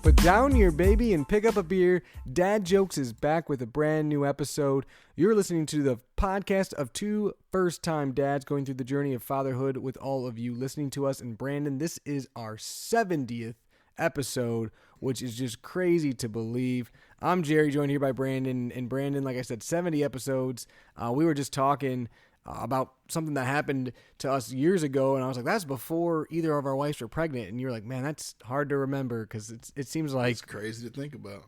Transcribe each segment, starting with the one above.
Put down your baby and pick up a beer. Dad Jokes is back with a brand new episode. You're listening to the podcast of two first-time dads going through the journey of fatherhood with all of you listening to us. And Brandon, this is our 70th episode, which is just crazy to believe. I'm Jerry, joined here by Brandon. And Brandon, like I said, 70 episodes. We were just talking about something that happened to us years ago, and I was like, that's before either of our wives were pregnant. And you're like, man, that's hard to remember because it seems like it's crazy to think about.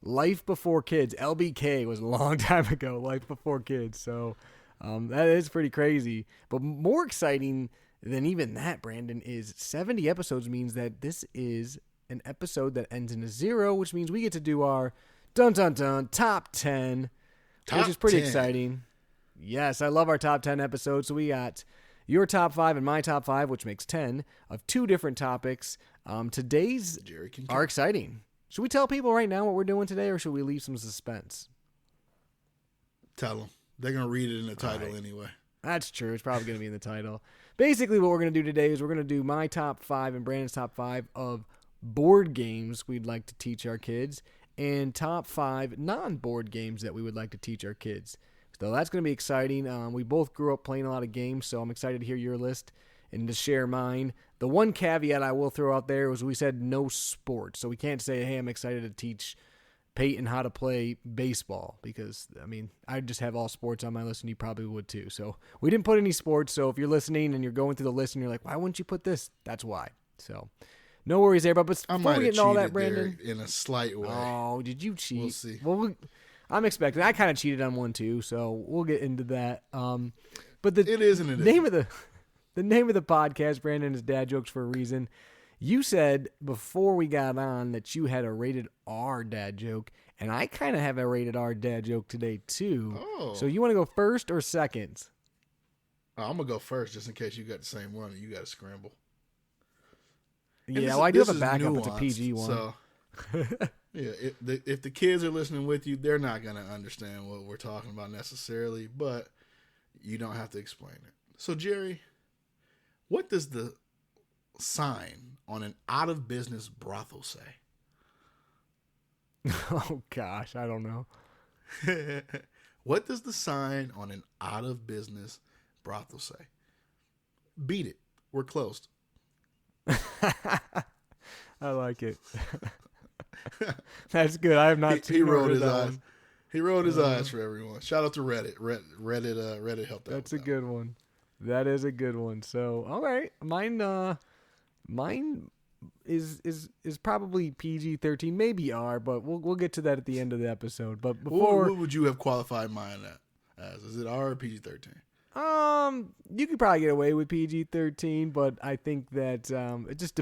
Life before kids. LBK was a long time ago. Life before kids. So that is pretty crazy. But more exciting than even that, Brandon, is 70 episodes means that this is an episode that ends in a 0, which means we get to do our top 10, which is pretty exciting. Yes, I love our top 10 episodes. So we got your top 5 and my top 5, which makes 10 of two different topics. Today's are exciting. Should we tell people right now what we're doing today, or should we leave some suspense? Tell them. They're going to read it in the title anyway. That's true. It's probably going to be in the title. Basically, what we're going to do today is we're going to do my top 5 and Brandon's top 5 of board games we'd like to teach our kids, and top 5 non-board games that we would like to teach our kids. So that's going to be exciting. We both grew up playing a lot of games, so I'm excited to hear your list and to share mine. The one caveat I will throw out there was we said no sports. So we can't say, hey, I'm excited to teach Peyton how to play baseball because, I mean, I just have all sports on my list, and you probably would too. So we didn't put any sports. So if you're listening and you're going through the list and you're like, why wouldn't you put this? That's why. So no worries there. But before we get into all that, Brandon. In a slight way. Oh, did you cheat? We'll see. Well, I'm expecting. I kind of cheated on one too, so we'll get into that. But it is and it isn't. The name of the podcast, Brandon, is Dad Jokes for a reason. You said before we got on that you had a rated R dad joke, and I kind of have a rated R dad joke today too. Oh. So you want to go first or second? I'm gonna go first, just in case you got the same one and you got to scramble. Yeah, well, I do have a backup. It's a PG one. So. Yeah, if the kids are listening with you, they're not going to understand what we're talking about necessarily, but you don't have to explain it. So, Jerry, what does the sign on an out-of-business brothel say? Oh, gosh, I don't know. What does the sign on an out-of-business brothel say? Beat it. We're closed. I like it. That's good. I have not. He rolled his eyes. He rolled his eyes for everyone. Shout out to Reddit. Reddit helped out. That's a good one. That is a good one. So, all right, mine is probably PG-13, maybe R, but we'll get to that at the end of the episode. But before, what would you have qualified mine as? Is it R or PG-13? You could probably get away with PG-13, but I think that it just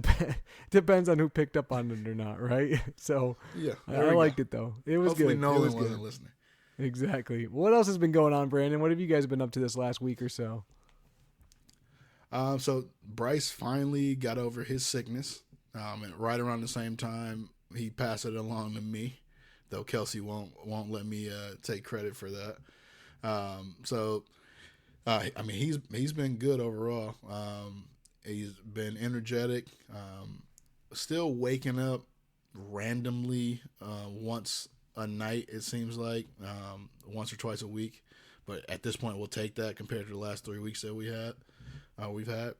depends on who picked up on it or not, right? So yeah, I liked it though. It was Hopefully good. Nolan wasn't listening. Exactly. What else has been going on, Brandon? What have you guys been up to this last week or so? So Bryce finally got over his sickness, and right around the same time he passed it along to me, though Kelsey won't let me take credit for that. I mean, he's been good overall. He's been energetic. Still waking up randomly once a night. It seems like once or twice a week. But at this point, we'll take that compared to the last 3 weeks that we've had.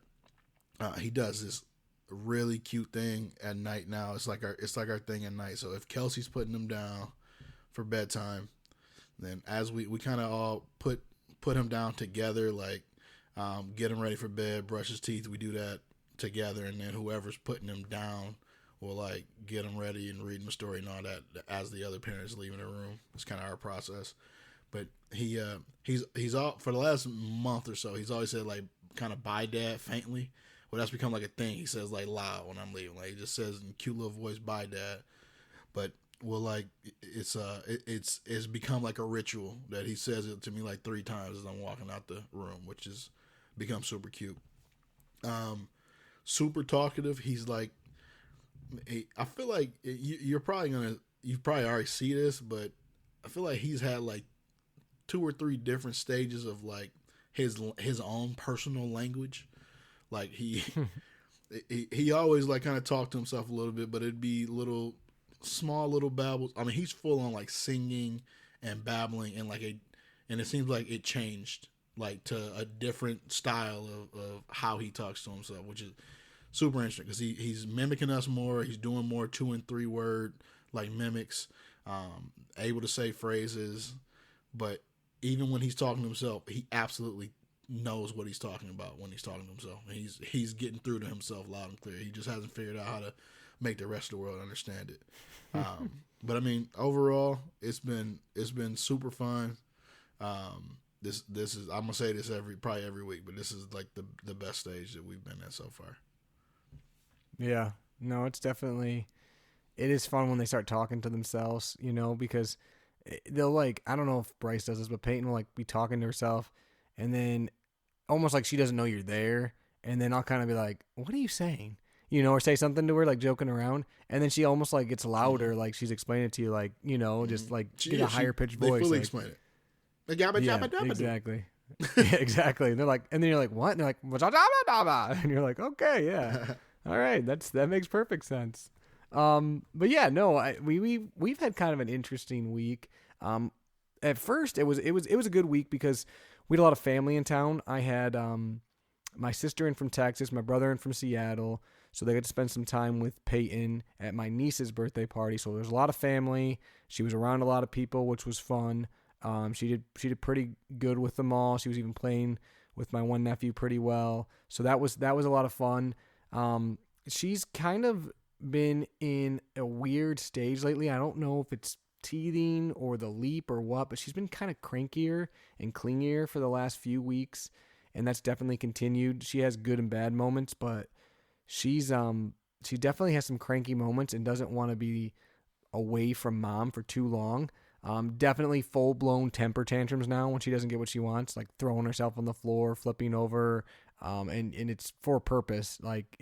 He does this really cute thing at night now. It's like our thing at night. So if Kelsey's putting him down for bedtime, then as we kind of all put him down together, like get him ready for bed, brush his teeth. We do that together, and then whoever's putting him down will like get him ready and read him a story and all that as the other parents leaving the room. It's kind of our process. But he's all for the last month or so. He's always said like kind of bye dad faintly. Well, that's become like a thing. He says like loud when I'm leaving. Like he just says in cute little voice, bye dad. But well, like it's become like a ritual that he says it to me like 3 times as I'm walking out the room, which has become super cute. Super talkative. He's like, I feel like you've probably already see this, but I feel like he's had like 2 or 3 different stages of like his own personal language. Like he always like kind of talk to himself a little bit, but it'd be little small little babbles. I mean, he's full on like singing and babbling and and it seems like it changed like to a different style of how he talks to himself, which is super interesting because he's mimicking us more. He's doing more 2 and 3 word like mimics, able to say phrases, but even when he's talking to himself, he absolutely knows what he's talking about when he's talking to himself. He's getting through to himself loud and clear. He just hasn't figured out how to make the rest of the world understand it. But I mean, overall, it's been super fun. This is, I'm gonna say this probably every week, but this is like the best stage that we've been at so far. Yeah, no, it's definitely, it is fun when they start talking to themselves, because they'll like, I don't know if Bryce does this, but Peyton will like be talking to herself and then almost like she doesn't know you're there. And then I'll kind of be like, what are you saying? Or say something to her, like joking around. And then she almost like gets louder, like she's explaining it to you, like, just like get a higher pitched voice. They fully like, explain it. Yeah, exactly. Yeah, exactly. And they're like, and then you're like, what? And they're like, and you're like, okay, yeah. All right. That makes perfect sense. But yeah, no, we've had kind of an interesting week. At first it was a good week because we had a lot of family in town. I had, my sister in from Texas, my brother in from Seattle. So they got to spend some time with Peyton at my niece's birthday party. So there's a lot of family. She was around a lot of people, which was fun. She did pretty good with them all. She was even playing with my one nephew pretty well. So that was a lot of fun. She's kind of been in a weird stage lately. I don't know if it's teething or the leap or what, but she's been kind of crankier and clingier for the last few weeks, and that's definitely continued. She has good and bad moments, but she definitely has some cranky moments and doesn't want to be away from mom for too long. Definitely full-blown temper tantrums now when she doesn't get what she wants, like throwing herself on the floor, flipping over, and it's for a purpose. Like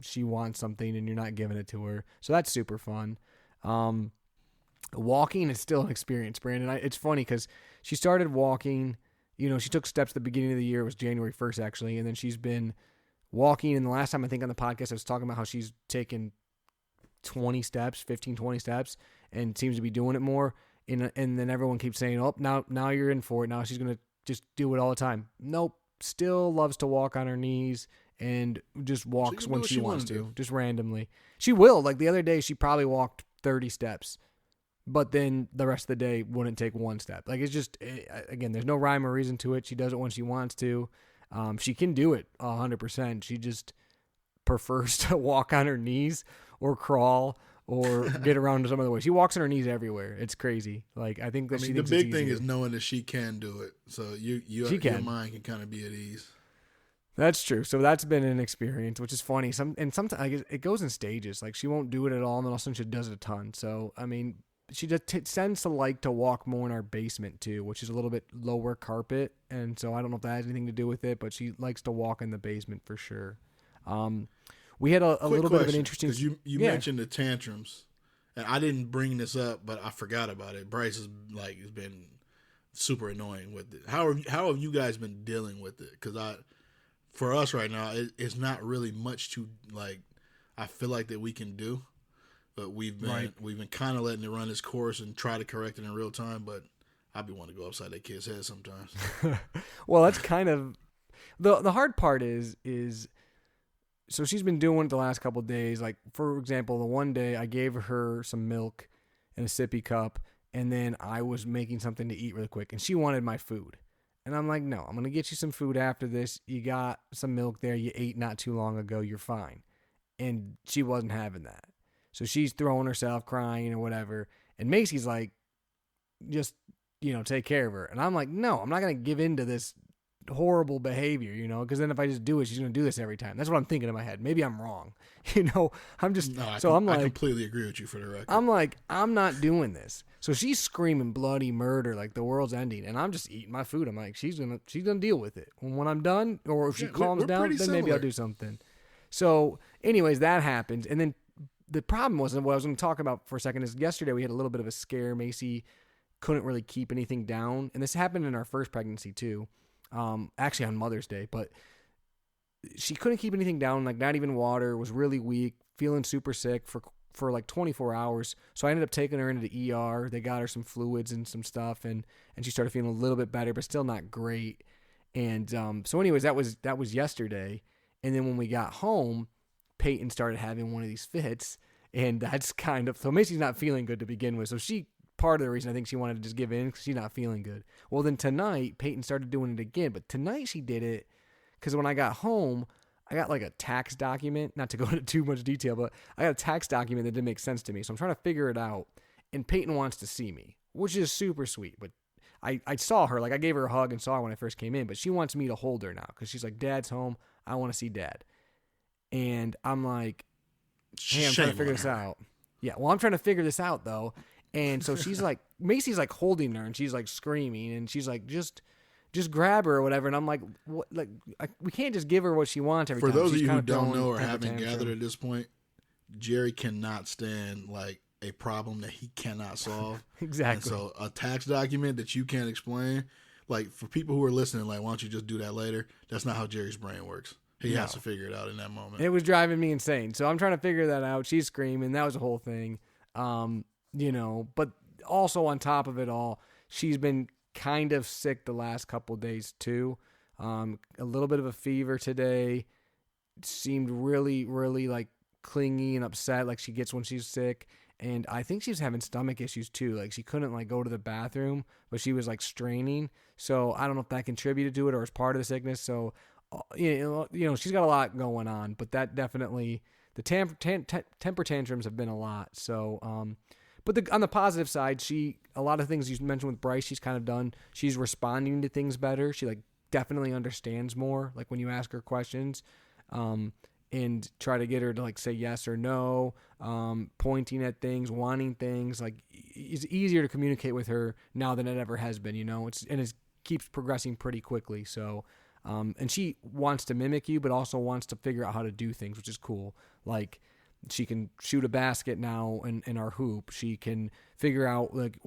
she wants something and you're not giving it to her. So that's super fun. Walking is still an experience, Brandon. It's funny because she started walking, she took steps at the beginning of the year. It was January 1st, actually. And then she's been walking. And the last time I think on the podcast, I was talking about how she's taken 20 steps, 20 steps, and seems to be doing it more. And then everyone keeps saying, oh, now you're in for it. Now she's going to just do it all the time. Nope. Still loves to walk on her knees and just walks when she wants to, just randomly. She will. Like the other day, she probably walked 30 steps, but then the rest of the day wouldn't take one step. Like it's just, again, there's no rhyme or reason to it. She does it when she wants to. She can do it 100%. She just prefers to walk on her knees or crawl or get around some other way. She walks on her knees everywhere. It's crazy. Like I think that she thinks the big thing is knowing that she can do it. So your mind can kind of be at ease. That's true. So that's been an experience, which is funny. Sometimes it goes in stages. Like she won't do it at all, and then all of a sudden she does it a ton. So I mean, she just tends to like to walk more in our basement too, which is a little bit lower carpet, and so I don't know if that has anything to do with it, but she likes to walk in the basement for sure. We had a little bit of an interesting. Because you mentioned the tantrums, and I didn't bring this up, but I forgot about it. Bryce has been super annoying with it. How have you guys been dealing with it? Because for us right now, it's not really much to like. I feel like that we can do, but we've been kind of letting it run its course and try to correct it in real time. But I be wanting to go upside that kid's head sometimes. Well, that's kind of the hard part is. So she's been doing it the last couple of days. Like, for example, the one day I gave her some milk in a sippy cup, and then I was making something to eat really quick, and she wanted my food. And I'm like, no, I'm going to get you some food after this. You got some milk there. You ate not too long ago. You're fine. And she wasn't having that. So she's throwing herself, crying or whatever. And Macy's like, just, take care of her. And I'm like, no, I'm not going to give in to this horrible behavior, because then if I just do it, she's going to do this every time. That's what I'm thinking in my head. Maybe I'm wrong. I'm just, I'm like, I completely agree with you for the record. I'm like, I'm not doing this. So she's screaming bloody murder, like the world's ending. And I'm just eating my food. I'm like, she's going to deal with it. When I'm done, or if she calms down, then maybe I'll do something. So anyways, that happens. And then the problem was, and what I was going to talk about for a second is yesterday we had a little bit of a scare. Macy couldn't really keep anything down. And this happened in our first pregnancy too. Actually on Mother's Day, but she couldn't keep anything down, like not even water, was really weak, feeling super sick for for like 24 hours. So I ended up taking her into the ER. They got her some fluids and some stuff, and she started feeling a little bit better, but still not great. And so anyways, that was yesterday. And then when we got home, Peyton started having one of these fits, and that's kind of, so Macy's not feeling good to begin with. So part of the reason I think she wanted to just give in because she's not feeling good. Well, then tonight, Peyton started doing it again, but tonight she did it because when I got home, I got like a tax document, not to go into too much detail, but I got a tax document that didn't make sense to me. So I'm trying to figure it out, and Peyton wants to see me, which is super sweet. But I saw her, like I gave her a hug and saw her when I first came in, but she wants me to hold her now because she's like, Dad's home. I want to see Dad. And I'm like, hey, I'm trying to figure this out. Yeah, well, I'm trying to figure this out, though. And so she's like, Macy's like holding her, and she's like screaming, and she's like, just grab her or whatever. And I'm like, what? Like, we can't just give her what she wants every time. For those of you who don't know or haven't gathered at this point, Jerry cannot stand like a problem that he cannot solve. Exactly. And so a tax document that you can't explain, like for people who are listening, like, why don't you just do that later? That's not how Jerry's brain works. He has to figure it out in that moment. It was driving me insane. So I'm trying to figure that out. She's screaming. That was the whole thing. But also on top of it all, she's been kind of sick the last couple of days too. A little bit of a fever today. Seemed really, really like clingy and upset like she gets when she's sick. And I think she's having stomach issues too. Like she couldn't like go to the bathroom, but she was like straining. So I don't know if that contributed to it or is part of the sickness. So, she's got a lot going on, but that definitely, the temper tantrums have been a lot. So, but on the positive side, a lot of things you mentioned with Bryce, she's kind of done. She's responding to things better. She like definitely understands more. Like when you ask her questions, and try to get her to like say yes or no, pointing at things, wanting things. Like it's easier to communicate with her now than it ever has been. It keeps progressing pretty quickly. So. And she wants to mimic you, but also wants to figure out how to do things, which is cool. Like she can shoot a basket now in our hoop. She can figure out like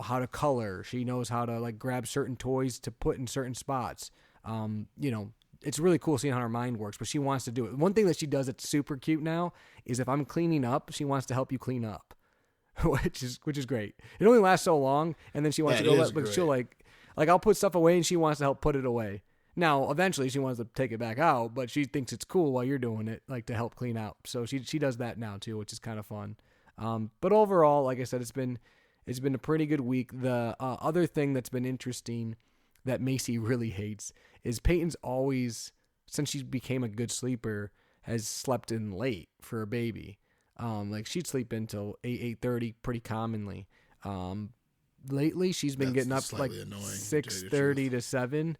how to color. She knows how to like grab certain toys to put in certain spots. It's really cool seeing how her mind works, but she wants to do it. One thing that she does that's super cute now is if I'm cleaning up, she wants to help you clean up, which is great. It only lasts so long, and then she wants to go, but she'll like I'll put stuff away and she wants to help put it away. Now, eventually, she wants to take it back out, but she thinks it's cool while you're doing it, like to help clean out. So she does that now too, which is kind of fun. But overall, like I said, it's been a pretty good week. The other thing that's been interesting that Macy really hates is Peyton's always, since she became a good sleeper, has slept in late for a baby. Like she'd sleep until 8:30 pretty commonly. Lately, she's been getting up like 6:30 to 7.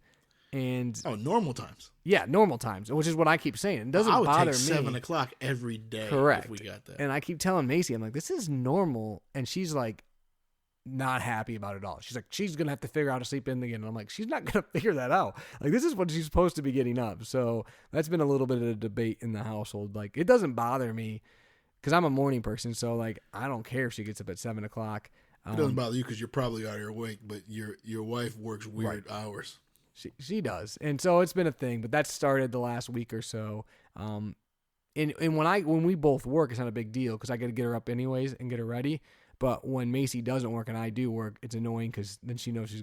And normal times. Yeah, normal times, which is what I keep saying. It doesn't bother me. 7 o'clock every day. Correct. If we got that. And I keep telling Macy, I'm like, this is normal, and she's like, not happy about it all. She's like, she's gonna have to figure out how to sleep in again. And I'm like, she's not gonna figure that out. Like, this is what she's supposed to be getting up. So that's been a little bit of a debate in the household. Like, it doesn't bother me because I'm a morning person. So like, I don't care if she gets up at 7 o'clock. It doesn't bother you because you're probably already awake, but your wife works weird hours. She does, and so it's been a thing. But that started the last week or so. And when we both work, it's not a big deal because I got to get her up anyways and get her ready. But when Macy doesn't work and I do work, it's annoying because then she knows she's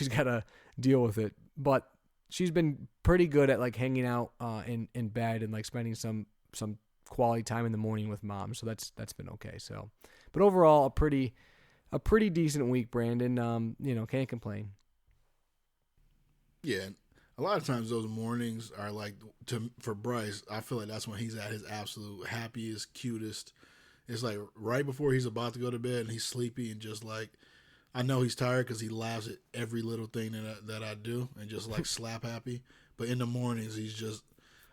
got to deal with it. But she's been pretty good at like hanging out in bed and like spending some quality time in the morning with Mom. So that's been okay. So, but overall, a pretty decent week, Brandon. Can't complain. Yeah, a lot of times those mornings are like, for Bryce, I feel like that's when he's at his absolute happiest, cutest. It's like right before he's about to go to bed and he's sleepy and just like, I know he's tired because he laughs at every little thing that I do and just like slap happy. But in the mornings,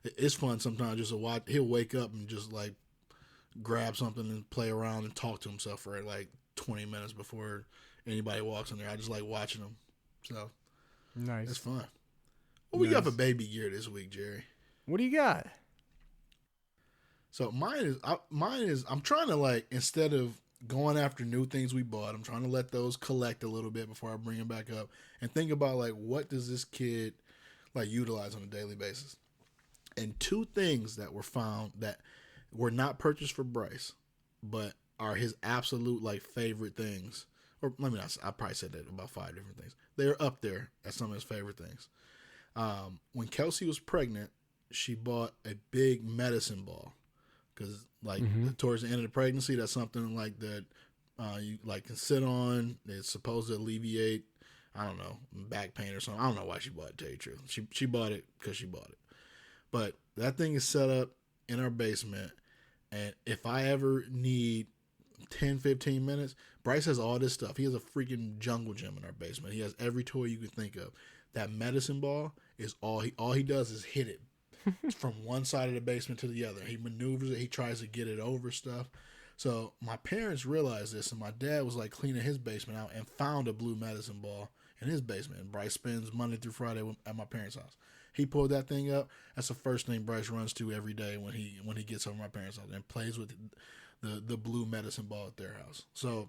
it's fun sometimes just to watch. He'll wake up and just like grab something and play around and talk to himself for like 20 minutes before anybody walks in there. I just like watching him. So. Nice. It's fun. What we got for baby gear this week, Jerry? What do you got? So mine is I'm trying to like, instead of going after new things we bought, I'm trying to let those collect a little bit before I bring them back up and think about like, what does this kid like utilize on a daily basis? And two things that were found that were not purchased for Bryce but are his absolute like favorite things. Or let me not. I probably said that about 5 different things. They're up there as some of his favorite things. When Kelsey was pregnant, she bought a big medicine ball because, like, towards the end of the pregnancy, that's something like that you like can sit on. It's supposed to alleviate, I don't know, back pain or something. I don't know why she bought it. To tell you the truth, she bought it because she bought it. But that thing is set up in our basement, and if I ever need 10, 15 minutes, Bryce has all this stuff. He has a freaking jungle gym in our basement. He has every toy you can think of. That medicine ball is all he does is hit it from one side of the basement to the other. He maneuvers it. He tries to get it over stuff. So my parents realized this, and my dad was like cleaning his basement out and found a blue medicine ball in his basement. And Bryce spends Monday through Friday at my parents' house. He pulled that thing up. That's the first thing Bryce runs to every day when he gets over my parents' house and plays with the blue medicine ball at their house. So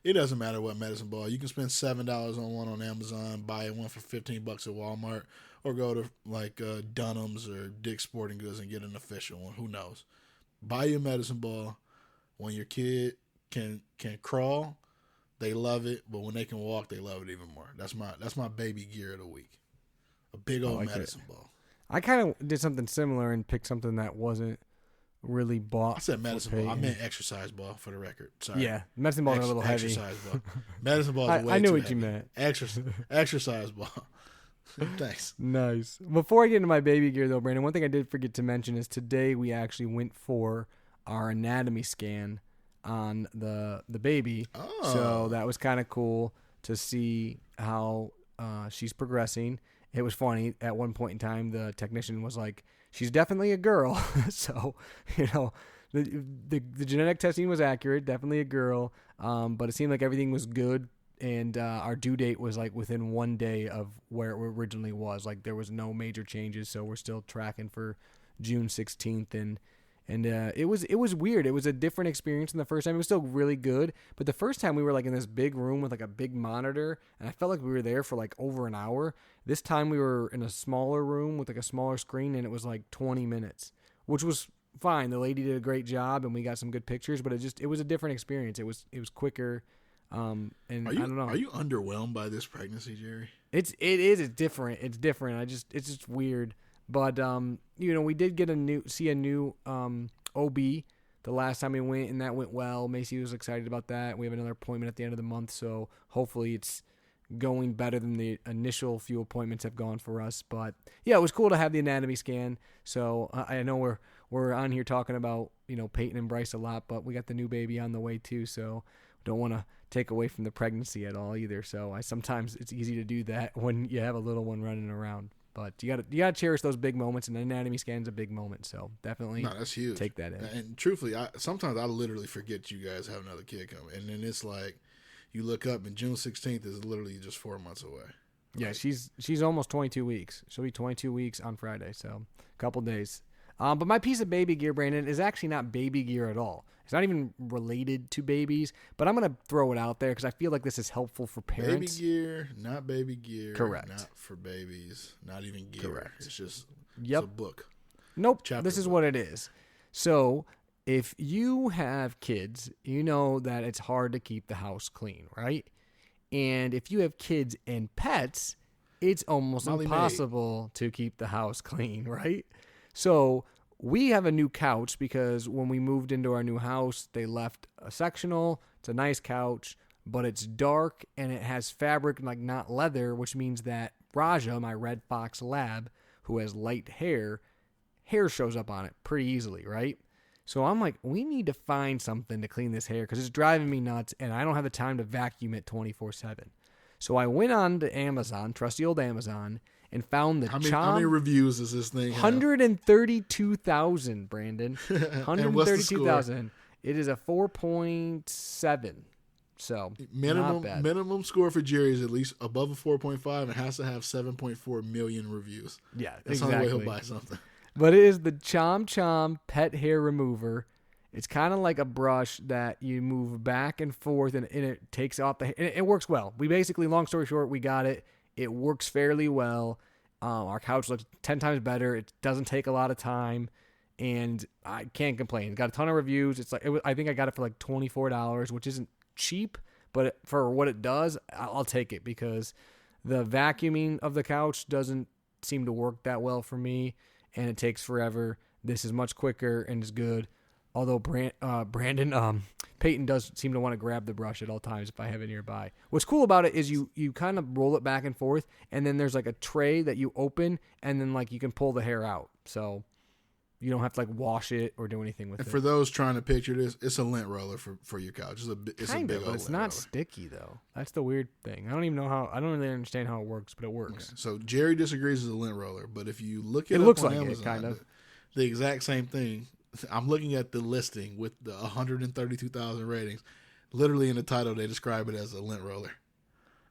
it doesn't matter what medicine ball. You can spend $7 on one on Amazon, buy one for $15 at Walmart, or go to like Dunham's or Dick's Sporting Goods and get an official one. Who knows? Buy your medicine ball. When your kid can crawl, they love it. But when they can walk, they love it even more. That's my baby gear of the week. A big old medicine ball. I kind of did something similar and picked something that wasn't really bought. I said medicine ball. I meant exercise ball for the record. Sorry. Yeah, medicine balls are a little heavy. Exercise ball. Medicine balls are way I knew too what heavy. you meant. Exercise ball. Thanks. Nice. Before I get into my baby gear, though, Brandon, one thing I did forget to mention is today we actually went for our anatomy scan on the baby. Oh. So that was kind of cool to see how she's progressing. It was funny. At one point in time, the technician was like, she's definitely a girl. So, the genetic testing was accurate, definitely a girl. But it seemed like everything was good. And our due date was like within 1 day of where it originally was. Like there was no major changes. So we're still tracking for June 16th. And it was weird. It was a different experience than the first time. It was still really good, but the first time we were like in this big room with like a big monitor, and I felt like we were there for like over an hour. This time we were in a smaller room with like a smaller screen, and it was like 20 minutes, which was fine. The lady did a great job, and we got some good pictures, but it was a different experience. It was quicker. And I don't know. Are you underwhelmed by this pregnancy, Jerry? It's different. It's different. It's just weird. But we did get see a new OB the last time we went, and that went well. Macy was excited about that. We have another appointment at the end of the month, so hopefully it's going better than the initial few appointments have gone for us. But yeah, it was cool to have the anatomy scan. So I know we're on here talking about Peyton and Bryce a lot, but we got the new baby on the way too. So don't want to take away from the pregnancy at all either. So sometimes it's easy to do that when you have a little one running around. But you gotta cherish those big moments, and the anatomy scan's a big moment. So definitely, that's huge. Take that in. And truthfully, sometimes I literally forget you guys have another kid coming, and then it's like you look up, and June 16th is literally just 4 months away. Yeah, she's almost 22 weeks. She'll be 22 weeks on Friday, so a couple days. But my piece of baby gear, Brandon, is actually not baby gear at all. It's not even related to babies, but I'm going to throw it out there because I feel like this is helpful for parents. Baby gear, not baby gear. Correct. Not for babies, not even gear. Correct. It's just it's a book. Nope. Chapter this is book. what it is. So if you have kids, you know that it's hard to keep the house clean, right? And if you have kids and pets, it's almost impossible to keep the house clean, right? So we have a new couch because when we moved into our new house, they left a sectional. It's a nice couch, but it's dark and it has fabric, like not leather, which means that Raja, my red fox lab, who has light hair shows up on it pretty easily, right? So I'm like, we need to find something to clean this hair because it's driving me nuts and I don't have the time to vacuum it 24/7. So I went on to Amazon, trusty old Amazon, and found the How many reviews does this thing have? 132,000, Brandon. 132,000. It is a 4.7. So not bad. Minimum score for Jerry is at least above a 4.5 and has to have 7.4 million reviews. Yeah, that's exactly. the only way he'll buy something. But it is the Chom Chom pet hair remover. It's kind of like a brush that you move back and forth, and it takes off the hair. And it works well. We basically, long story short, we got it. It works fairly well. Our couch looks 10 times better. It doesn't take a lot of time. and I can't complain. It's got a ton of reviews. It's like I think I got it for like $24, which isn't cheap, but for what it does, I'll take it because the vacuuming of the couch doesn't seem to work that well for me, and it takes forever. This is much quicker and is good. Although Peyton does seem to want to grab the brush at all times if I have it nearby. What's cool about it is you kind of roll it back and forth, and then there's like a tray that you open, and then like you can pull the hair out. So you don't have to like wash it or do anything with it. And for those trying to picture this, it's a lint roller for your couch. It's a big old but it's lint not roller. sticky though. That's the weird thing. I don't even know how. I don't really understand how it works, but it works. Okay. So Jerry disagrees with a lint roller, but if you look it up looks on like Amazon, it, kind of. the exact same thing. I'm looking at the listing with the 132,000 ratings. Literally in the title, they describe it as a lint roller.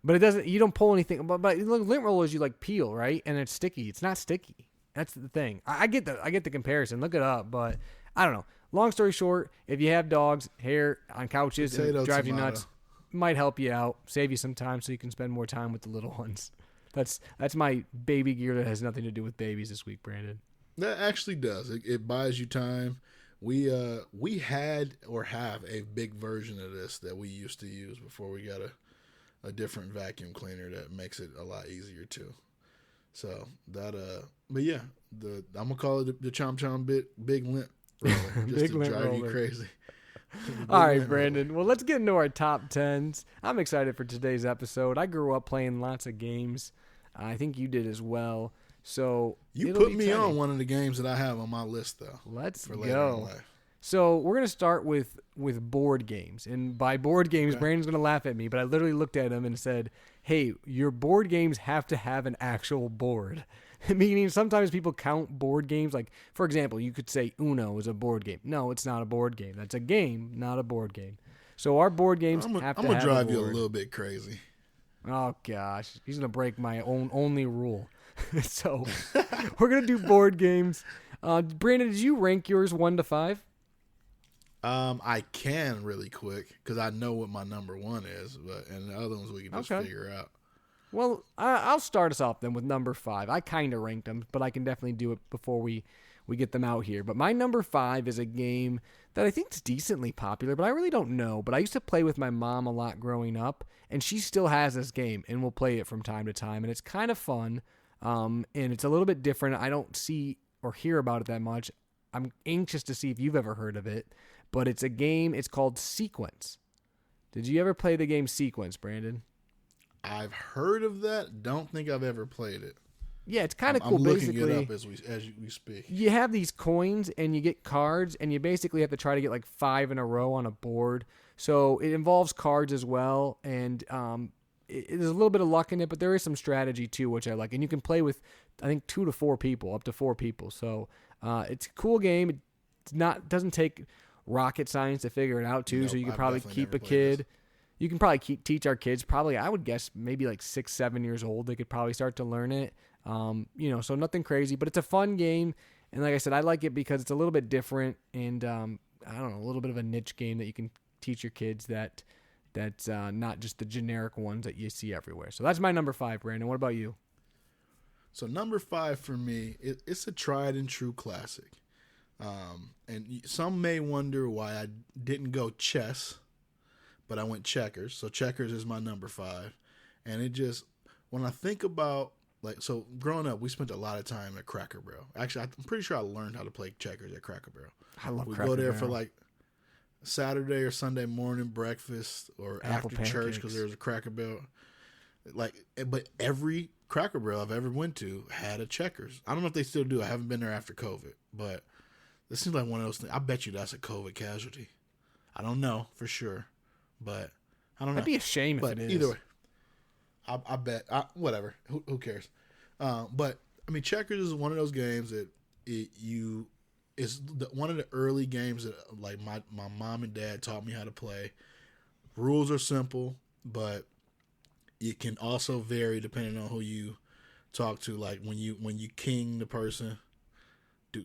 But it doesn't. You don't pull anything. But look, lint rollers you like peel, right? And it's sticky. It's not sticky. That's the thing. I get the comparison. Look it up, but I don't know. Long story short, if you have dogs, hair on couches, and it drives you nuts, might help you out, save you some time, so you can spend more time with the little ones. That's my baby gear that has nothing to do with babies this week, Brandon. That actually does. It buys you time. We had or have a big version of this that we used to use before we got a different vacuum cleaner that makes it a lot easier too. So that but yeah, I'm gonna call it the Chomp Chomp Big Lint Roller just Big to lint drive roller. you crazy. All right, Brandon. Well, let's get into our top 10s. I'm excited for today's episode. I grew up playing lots of games. I think you did as well. So you put me on one of the games that I have on my list though. Let's for later in go. life. So we're gonna start with board games, and by board games, Brandon's gonna laugh at me, but I literally looked at him and said, "Hey, your board games have to have an actual board." Meaning, sometimes people count board games. Like, for example, you could say Uno is a board game. No, it's not a board game. That's a game, not a board game. So our board games have to have a board. I'm gonna drive you a little bit crazy. Oh gosh, he's gonna break my only rule. So we're gonna do board games. Brandon, did you rank yours 1 to 5? I can really quick because I know what my number 1 is, and the other ones we can just figure out. Well, I'll start us off then with number 5. I kind of ranked them, but I can definitely do it before we get them out here. But my number 5 is a game that I think is decently popular, but I really don't know. But I used to play with my mom a lot growing up, and she still has this game, and we'll play it from time to time, and it's kind of fun. And it's a little bit different. I don't see or hear about it that much. I'm anxious to see if you've ever heard of it, but it's a game. It's called Sequence. Did you ever play the game Sequence, Brandon? I've heard of that. Don't think I've ever played it. Yeah, it's kind of cool. I'm looking basically, it up as we speak. You have these coins and you get cards, and you basically have to try to get like 5 in a row on a board. So it involves cards as well, and there's a little bit of luck in it, but there is some strategy too, which I like. And you can play with, I think, 2 to 4 people, up to 4 people. So it's a cool game. Doesn't take rocket science to figure it out too. Nope, so you can I've probably definitely keep never a played kid. this. You can probably teach our kids. Probably, I would guess maybe like 6, 7 years old. They could probably start to learn it. So nothing crazy, but it's a fun game. And like I said, I like it because it's a little bit different, and I don't know, a little bit of a niche game that you can teach your kids that's not just the generic ones that you see everywhere. So that's my number 5, Brandon. What about you? So number 5 for me, it's a tried and true classic. And some may wonder why I didn't go chess, but I went checkers. So checkers is my number 5. And it just, when I think about, so growing up, we spent a lot of time at Cracker Barrel. Actually, I'm pretty sure I learned how to play checkers at Cracker Barrel. I love We Cracker go there Barrel. for like Saturday or Sunday morning breakfast or Apple after church pancakes. because there was a Cracker Barrel. But every Cracker Barrel I've ever went to had a checkers. I don't know if they still do. I haven't been there after COVID, but this seems like one of those things. I bet you that's a COVID casualty. I don't know for sure, but I don't know. That'd be a shame if But it is. either way, I bet. Whatever. Who cares? But I mean, checkers is one of those games that one of the early games that like my mom and dad taught me how to play. Rules are simple, but it can also vary depending on who you talk to. Like when you king the person,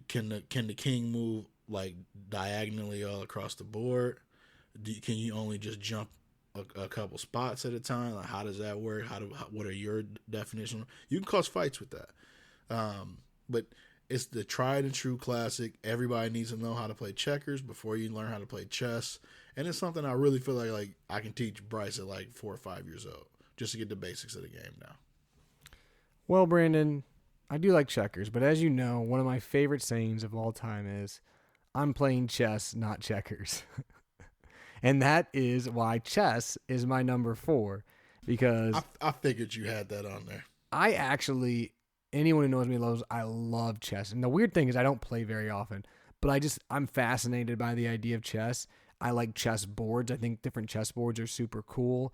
can the king move like diagonally all across the board? Can you only just jump a couple spots at a time? Like how does that work? What are your definitions? You can cause fights with that. But It's the tried and true classic. Everybody needs to know how to play checkers before you learn how to play chess. And it's something I really feel like I can teach Bryce at like 4 or 5 years old just to get the basics of the game now. Well, Brandon, I do like checkers, but as you know, one of my favorite sayings of all time is, I'm playing chess, not checkers. And that is why chess is my number 4, because I figured you had that on there. I actually, anyone who knows me knows I love chess. And the weird thing is I don't play very often, but I'm fascinated by the idea of chess. I like chess boards. I think different chess boards are super cool.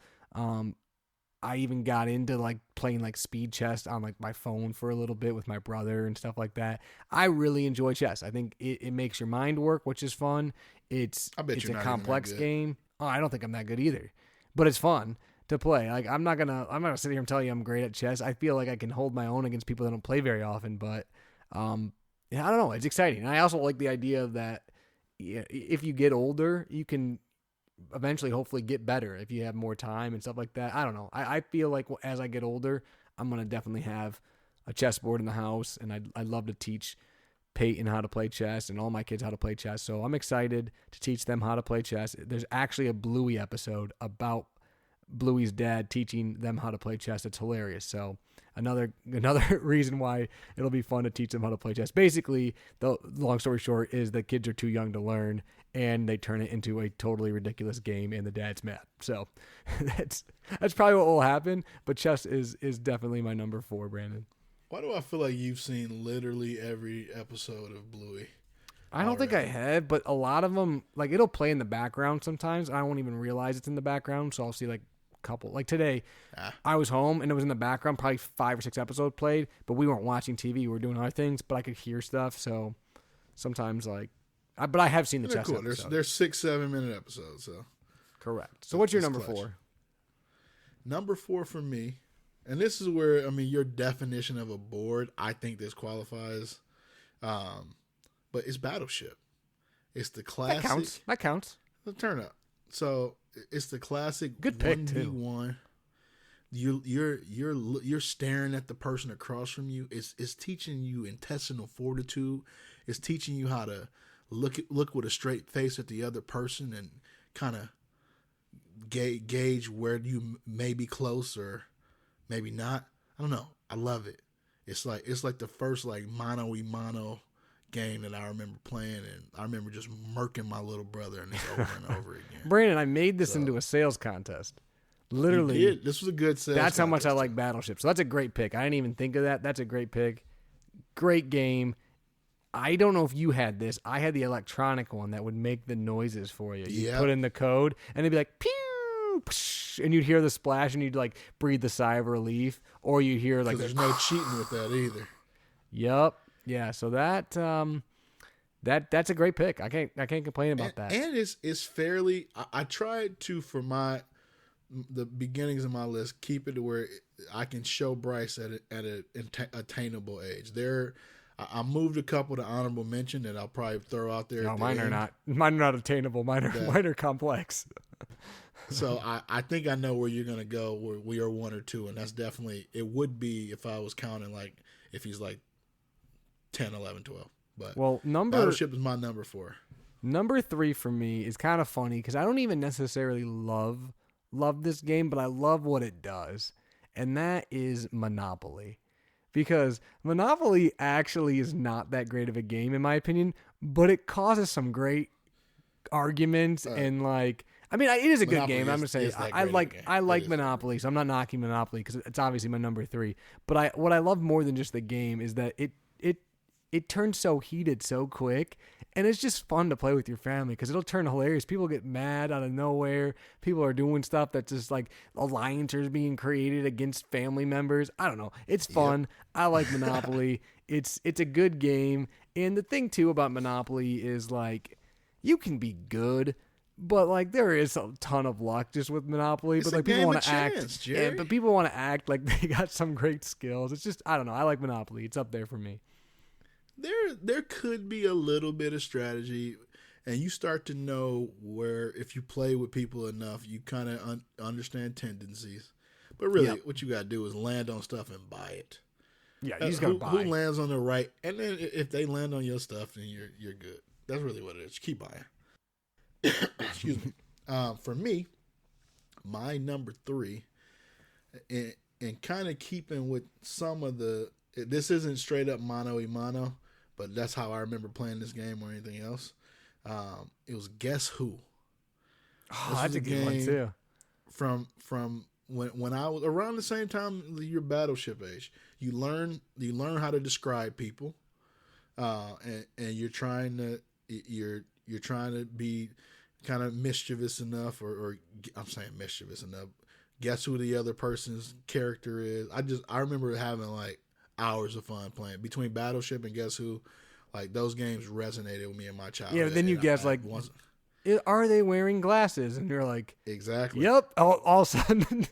I even got into like playing like speed chess on like my phone for a little bit with my brother and stuff like that. I really enjoy chess. I think it makes your mind work, which is fun. It's a complex game. Oh, I don't think I'm that good either, but it's fun to play. Like I'm not gonna sit here and tell you I'm great at chess. I feel like I can hold my own against people that don't play very often, but yeah, I don't know. It's exciting. And I also like the idea of that. Yeah, if you get older, you can eventually hopefully get better if you have more time and stuff like that. I don't know. I feel like as I get older, I'm going to definitely have a chessboard in the house, and I'd love to teach Peyton how to play chess and all my kids how to play chess. So I'm excited to teach them how to play chess. There's actually a Bluey episode about Bluey's dad teaching them how to play chess. It's hilarious. So another reason why it'll be fun to teach them how to play chess. Basically, the long story short is the kids are too young to learn, and they turn it into a totally ridiculous game, and the dad's mad. So that's probably what will happen. But chess is definitely my number 4, Brandon. Why do I feel like you've seen literally every episode of Bluey? I don't think I have, but a lot of them, like, it'll play in the background sometimes. I won't even realize it's in the background, so I'll see, like, a couple. Like, today, I was home, and it was in the background, probably 5 or 6 episodes played, but we weren't watching TV. We were doing other things, but I could hear stuff, so sometimes, like, but I have seen the chess episodes. There's 6-7 minute episodes, so. Correct. So what's your number 4? Number 4 for me, and this is where, I mean, your definition of a board, I think this qualifies, but it's Battleship. It's the classic. That counts. Turn up. So it's the classic good pick 1v1. You're staring at the person across from you. It's teaching you intestinal fortitude. It's teaching you how to look with a straight face at the other person and kind of gauge where you may be close or maybe not. I don't know. I love it. It's like the first like mano-a-mano game that I remember playing, and I remember just murking my little brother and it's over and over again. Brandon, I made this into a sales contest. Literally. You did. This was a good sales That's how much I contest. like Battleship. So that's a great pick. I didn't even think of that. That's a great pick. Great game. I don't know if you had this. I had the electronic one that would make the noises for you. You put in the code, and it'd be like, pew, psh, and you'd hear the splash, and you'd like breathe the sigh of relief, or you'd hear like, there's no cheating with that either. Yep. Yeah. So that's a great pick. I can't complain about that. And it's fairly. I tried to, for the beginnings of my list, keep it to where I can show Bryce at an attainable age. I moved a couple to honorable mention that I'll probably throw out there. No, mine are not attainable. Mine are complex. So I think I know where you're gonna go. Where we are 1 or 2, and that's definitely it. Would be if I was counting like if he's like 10, 11, 12. But Battleship is my number 4. Number 3 for me is kind of funny because I don't even necessarily love this game, but I love what it does, and that is Monopoly. Because Monopoly actually is not that great of a game, in my opinion, but it causes some great arguments and like. I mean, it is a good game. I'm gonna say I like Monopoly, so I'm not knocking Monopoly because it's obviously my number 3. But what I love more than just the game is that it turns so heated so quick, and it's just fun to play with your family because it'll turn hilarious. People get mad out of nowhere. People are doing stuff that's just like alliances being created against family members. I don't know. It's fun. Yep. I like Monopoly. It's a good game. And the thing too about Monopoly is like you can be good, but like there is a ton of luck just with Monopoly. It's but like people want to act, but people want to act like they got some great skills. It's just I don't know. I like Monopoly. It's up there for me. There could be a little bit of strategy, and you start to know where if you play with people enough, you kind of understand tendencies. But really, what you got to do is land on stuff and buy it. Yeah, you just gotta buy. Who lands on the right, and then if they land on your stuff, then you're good. That's really what it is. Keep buying. Excuse me. For me, my number 3, and kind of keeping with some of the. This isn't straight up mano a mano, but that's how I remember playing this game or anything else. It was Guess Who. Oh, that's a good one too. From when I was around the same time your Battleship age, you learn how to describe people, and you're trying to be kind of mischievous enough, or I'm saying mischievous enough. Guess who the other person's character is. I remember having like hours of fun playing between Battleship and Guess Who. Like those games resonated with me in my childhood. Yeah, but then you guess like, are they wearing glasses? And you're like, exactly. Yep. All of a sudden,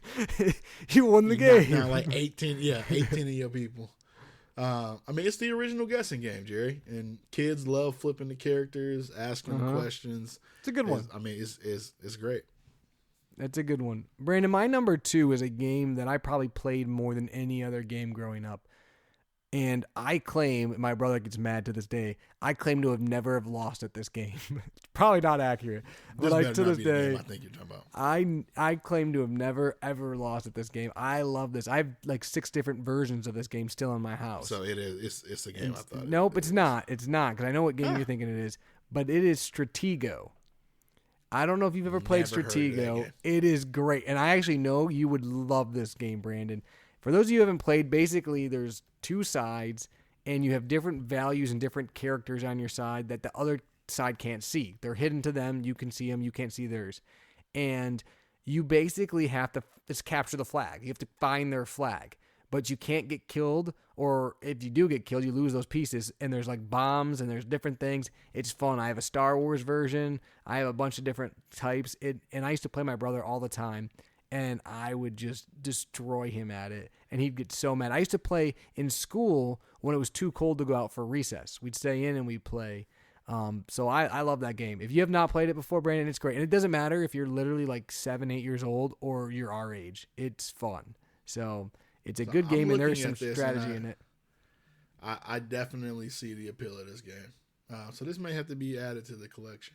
you won the game. Now like 18 of your people. I mean, it's the original guessing game, Jerry, and kids love flipping the characters, asking questions. It's a good one. I mean, it's great. That's a good one. Brandon, my number 2 is a game that I probably played more than any other game growing up. And I claim, my brother gets mad to this day, I claim to have never have lost at this game. It's probably not accurate. But like to this day, I think you're talking about. I claim to have never ever lost at this game. I love this. I have like 6 different versions of this game still in my house. So it is. It's the game I thought. Nope, it's not. It's not, because I know what game you're thinking it is. But it is Stratego. I don't know if you've ever played Stratego. It is great. And I actually know you would love this game, Brandon. For those of you who haven't played, basically there's 2 sides, and you have different values and different characters on your side that the other side can't see. They're hidden to them. You can see them. You can't see theirs. And you basically have to just capture the flag. You have to find their flag. But you can't get killed, or if you do get killed, you lose those pieces. And there's like bombs, and there's different things. It's fun. I have a Star Wars version. I have a bunch of different types. And I used to play my brother all the time. And I would just destroy him at it. And he'd get so mad. I used to play in school when it was too cold to go out for recess. We'd stay in and we'd play. So I love that game. If you have not played it before, Brandon, it's great. And it doesn't matter if you're literally like 7, 8 years old or you're our age. It's fun. So it's a good game, and there's some strategy in it. I definitely see the appeal of this game. So this may have to be added to the collection.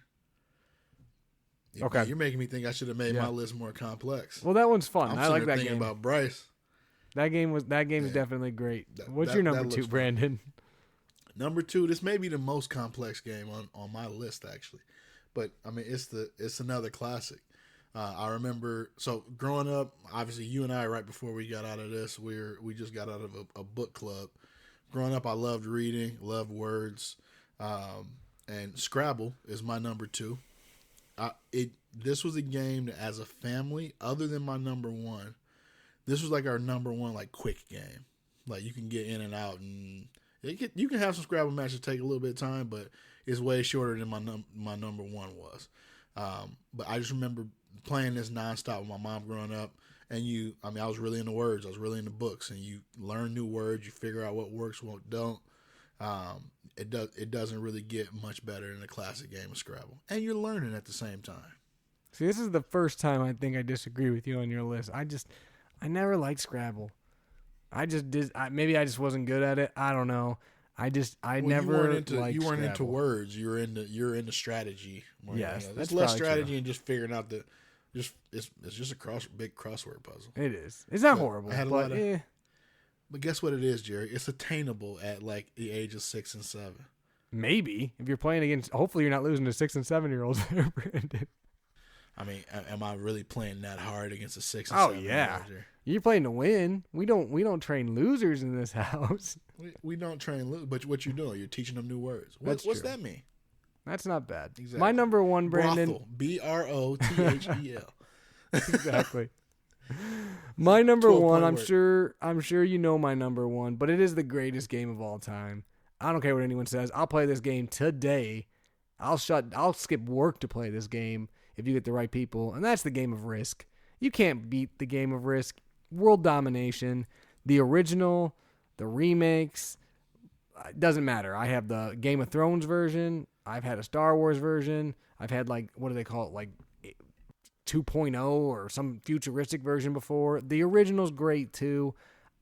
Okay, you're making me think I should have made my list more complex. Well, that one's fun. I like that game. About Bryce. That game is definitely great. What's your number 2, Brandon? Number 2. This may be the most complex game on my list, actually, but I mean it's another classic. I remember growing up. Obviously, you and I, right before we got out of this, we just got out of a book club. Growing up, I loved reading, loved words, and Scrabble is my number 2. This was a game that, as a family, other than my number 1, this was like our number 1 like quick game. Like you can get in and out, and you can have some Scrabble matches take a little bit of time, but it's way shorter than my number 1 was. But I just remember playing this nonstop with my mom growing up, and I was really into words. I was really into books, and you learn new words. You figure out what works, what don't. It doesn't really get much better than a classic game of Scrabble, and you're learning at the same time. See, this is the first time I think I disagree with you on your list. I never liked Scrabble. Maybe I just wasn't good at it. I don't know. Never liked Scrabble. You weren't into words. You're into strategy. Yes, that's less strategy true. And just figuring out it's just a big crossword puzzle. It is. It's not horrible. But guess what it is, Jerry? It's attainable at like the age of 6 and 7. Maybe if you're playing against. Hopefully, you're not losing to 6 and 7-year-olds there, Brandon. I mean, am I really playing that hard against a 6 and 7? Oh yeah, you're playing to win. We don't train losers in this house. We don't train losers, but what you're doing, you're teaching them new words. What's that mean? That's not bad. Exactly. My number 1, Brandon. Brothel. Brothel. Exactly. My number 1, I'm sure you know my number 1, but it is the greatest game of all time. I don't care what anyone says. I'll play this game today. I'll skip work to play this game if you get the right people, and that's the game of Risk. You can't beat the game of Risk. World domination, the original, the remakes, it doesn't matter. I have the Game of Thrones version. I've had a Star Wars version. I've had like, what do they call it, like 2.0 or some futuristic version before. The original's great too.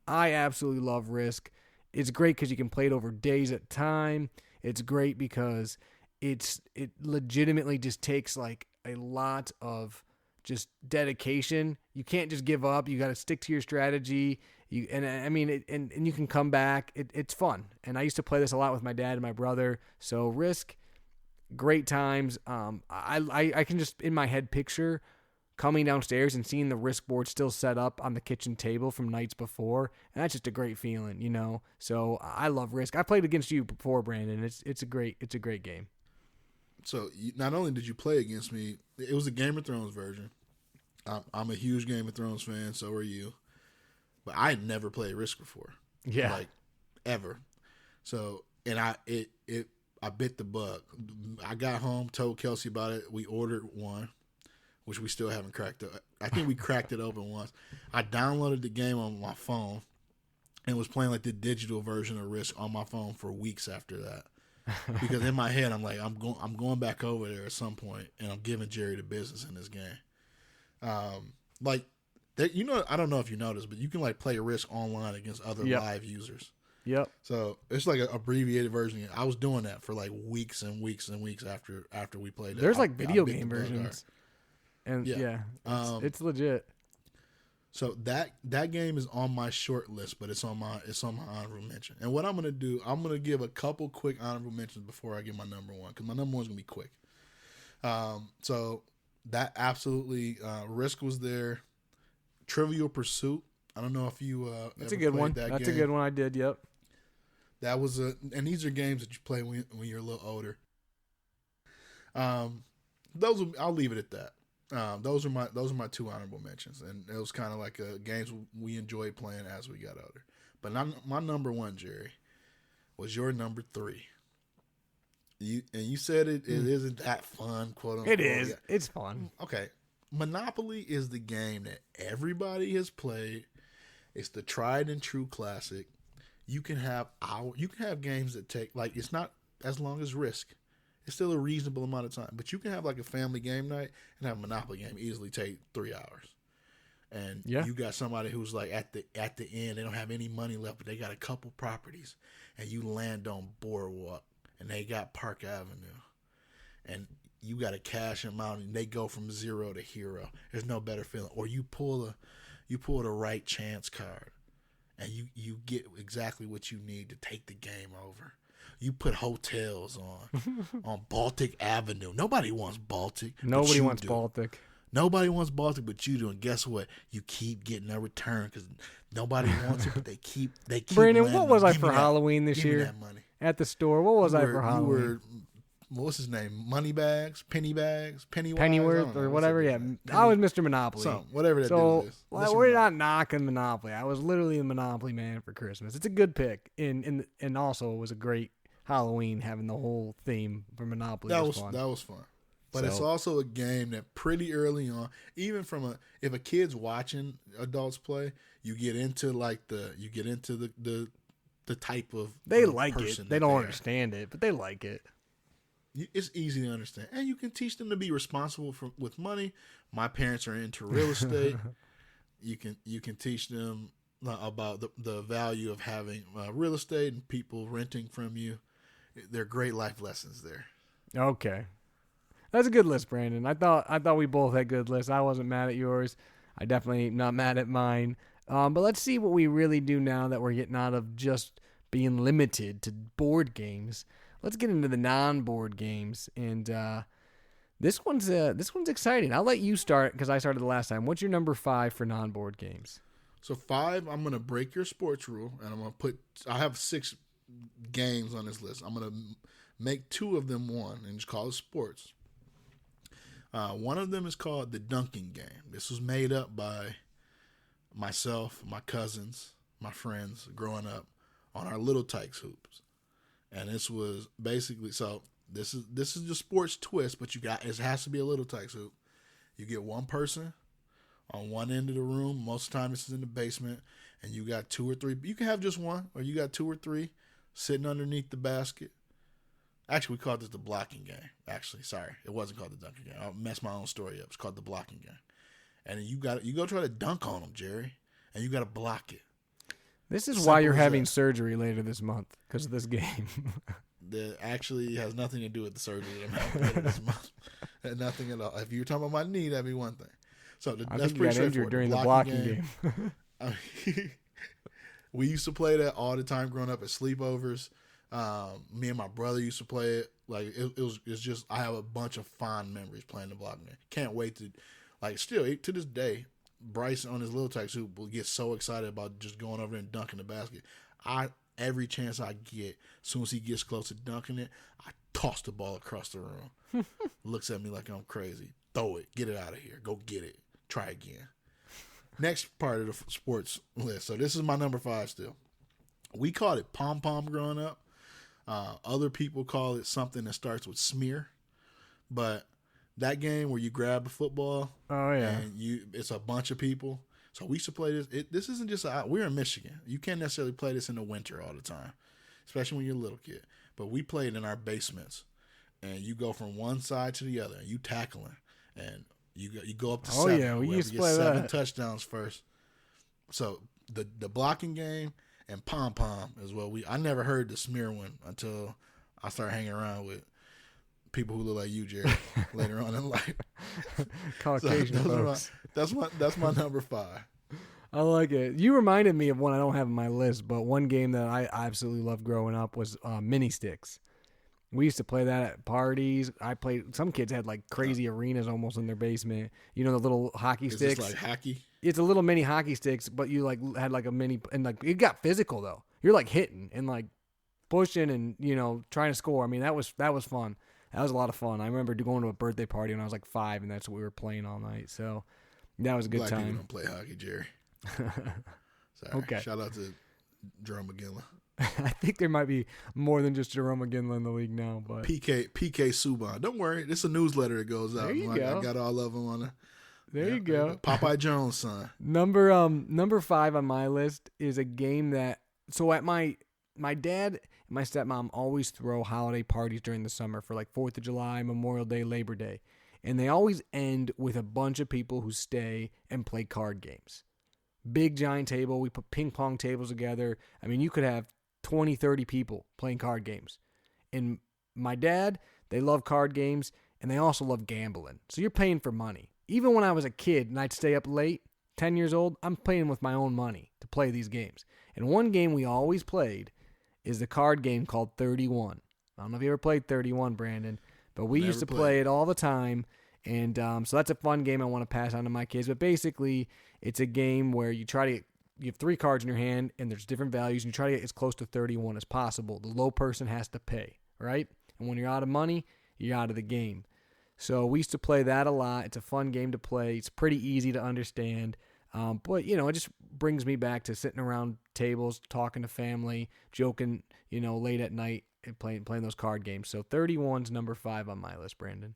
I absolutely love Risk. It's great because you can play it over days at a time. It's great because it legitimately just takes like a lot of just dedication. You can't just give up. You got to stick to your strategy. And you can come back. It's fun. And I used to play this a lot with my dad and my brother. So Risk, great times. I can just in my head picture coming downstairs and seeing the Risk board still set up on the kitchen table from nights before, and that's just a great feeling, you know. So I love Risk. I played against you before, Brandon. It's a great game. So not only did you play against me, it was a Game of Thrones version. I'm a huge Game of Thrones fan. So are you. But I had never played Risk before. Yeah. Like, ever. So, and I bit the bug. I got home, told Kelsey about it. We ordered one, which we still haven't cracked up. I think we cracked it open once. I downloaded the game on my phone and was playing like the digital version of Risk on my phone for weeks after that. Because in my head, I'm like, I'm going back over there at some point, and I'm giving Jerry the business in this game. I don't know if you noticed, but you can like play Risk online against other live users. Yep. So it's like an abbreviated version. I was doing that for like weeks and weeks and weeks after we played it. There's like video game versions, and it's legit. So that game is on my short list, but it's on my honorable mention. And what I'm gonna do, I'm gonna give a couple quick honorable mentions before I get my number one, because my number one's gonna be quick. So that absolutely Risk was there. Trivial Pursuit. I don't know if you that's a good one. That's a good one. I did. Yep. That was and these are games that you play when you're a little older. I'll leave it at that. Those are my two honorable mentions, and it was kind of like games we enjoyed playing as we got older. But my number one, Jerry, was your number three. You said it isn't that fun, quote unquote. It is. Yeah. It's fun. Okay. Monopoly is the game that everybody has played. It's the tried and true classic. You can have games that take, like, it's not as long as Risk. It's still a reasonable amount of time. But you can have like a family game night and have a Monopoly game easily take 3 hours. And you got somebody who's like at the end, they don't have any money left, but they got a couple properties, and you land on Boardwalk and they got Park Avenue. And you got to cash them out, and they go from zero to hero. There's no better feeling. Or you pull the right chance card, and you get exactly what you need to take the game over. You put hotels on Baltic Avenue. Nobody wants Baltic. Nobody wants Baltic. Nobody wants Baltic, but you do. And guess what? You keep getting a return because nobody wants it, but they keep. Brandon, what was I for Halloween this year? Give me that money at the store. What was I for Halloween? What's his name? Moneybags, Pennyworth, or whatever. Yeah, I was Mr. Monopoly. Whatever that dude is. We're not knocking Monopoly. I was literally a Monopoly man for Christmas. It's a good pick, and also it was a great Halloween having the whole theme for Monopoly. That was fun. But it's also a game that pretty early on, even if a kid's watching adults play, you get into the type of they like it. They don't understand it, but they like it. It's easy to understand, and you can teach them to be responsible with money. My parents are into real estate. You can teach them about the value of having real estate and people renting from you. They're great life lessons there. Okay, that's a good list, Brandon. I thought we both had good lists. I wasn't mad at yours. I definitely not mad at mine. But let's see what we really do now that we're getting out of just being limited to board games. Let's get into the non-board games, and this one's exciting. I'll let you start because I started the last time. What's your number 5 for non-board games? So 5, I'm gonna break your sports rule, and I'm gonna I have 6 games on this list. I'm gonna make 2 of them one and just call it sports. One of them is called the dunking game. This was made up by myself, my cousins, my friends growing up on our Little Tykes hoops. And this was basically, so this is the sports twist, but it has to be a Little Tykes hoop. You get one person on one end of the room. Most of the time this is in the basement, and you got 2 or 3. You can have just one, or you got 2 or 3 sitting underneath the basket. Actually, we called this the blocking game. Actually, sorry, it wasn't called the dunking game. I messed my own story up. It's called the blocking game. And you go try to dunk on them, Jerry, and you got to block it. This is why Simple you're as having that. surgery later this month, because of this game. That actually has nothing to do with the surgery that I'm having later this month. Had nothing at all. If you're talking about my knee, that'd be one thing. So I that's think you pretty got injured straightforward. during the blocking game. I mean, we used to play that all the time growing up at sleepovers. Me and my brother used to play it. Like it's just I have a bunch of fond memories playing the blocking game. Can't wait to still to this day. Bryce on his little type hoop will get so excited about just going over there and dunking the basket. Every chance I get, as soon as he gets close to dunking it, I toss the ball across the room. Looks at me like I'm crazy. Throw it. Get it out of here. Go get it. Try again. Next part of the sports list. So this is my number 5 still. We called it pom-pom growing up. Other people call it something that starts with smear. But that game where you grab the football and it's a bunch of people. So we used to play this. This isn't just we're in Michigan. You can't necessarily play this in the winter all the time, especially when you're a little kid. But we played in our basements, and you go from one side to the other, and you tackling, and you go up to 7. Yeah, we used to get play 7 that. touchdowns first. So the blocking game and pom pom is what I never heard the smear one until I started hanging around with people who look like you, Jerry, later on in life. Caucasian folks. That's my number 5. I like it. You reminded me of one I don't have on my list, but one game that I absolutely loved growing up was mini sticks. We used to play that at parties. Some kids had like crazy arenas almost in their basement. You know, the little hockey sticks. Is this like hockey? It's a little mini hockey sticks, but you like had like a mini, and like it got physical though. You're like hitting and like pushing and, you know, trying to score. I mean, that was fun. That was a lot of fun. I remember going to a birthday party when I was like 5, and that's what we were playing all night. So that was a good Black time. people don't play hockey, Jerry. Sorry. Okay. Shout out to Jerome McGinley. I think there might be more than just Jerome McGinley in the league now, but PK Subban. Don't worry, it's a newsletter that goes out. There you go. I got all of them on there. There you go. Popeye Jones' son. Number 5 on my list is a game that at my dad and my stepmom always throw holiday parties during the summer for like 4th of July, Memorial Day, Labor Day. And they always end with a bunch of people who stay and play card games. Big giant table. We put ping pong tables together. I mean, you could have 20, 30 people playing card games. And my dad, they love card games, and they also love gambling. So you're paying for money. Even when I was a kid and I'd stay up late, 10 years old, I'm playing with my own money to play these games. And one game we always played is the card game called 31. I don't know if you ever played 31, Brandon, but we used to play it all the time. And so that's a fun game I want to pass on to my kids. But basically, it's a game where you have 3 cards in your hand, and there's different values, and you try to get as close to 31 as possible. The low person has to pay, right? And when you're out of money, you're out of the game. So we used to play that a lot. It's a fun game to play. It's pretty easy to understand. But, you know, it just brings me back to sitting around tables, talking to family, joking, you know, late at night and playing those card games. So 31's number 5 on my list, Brandon.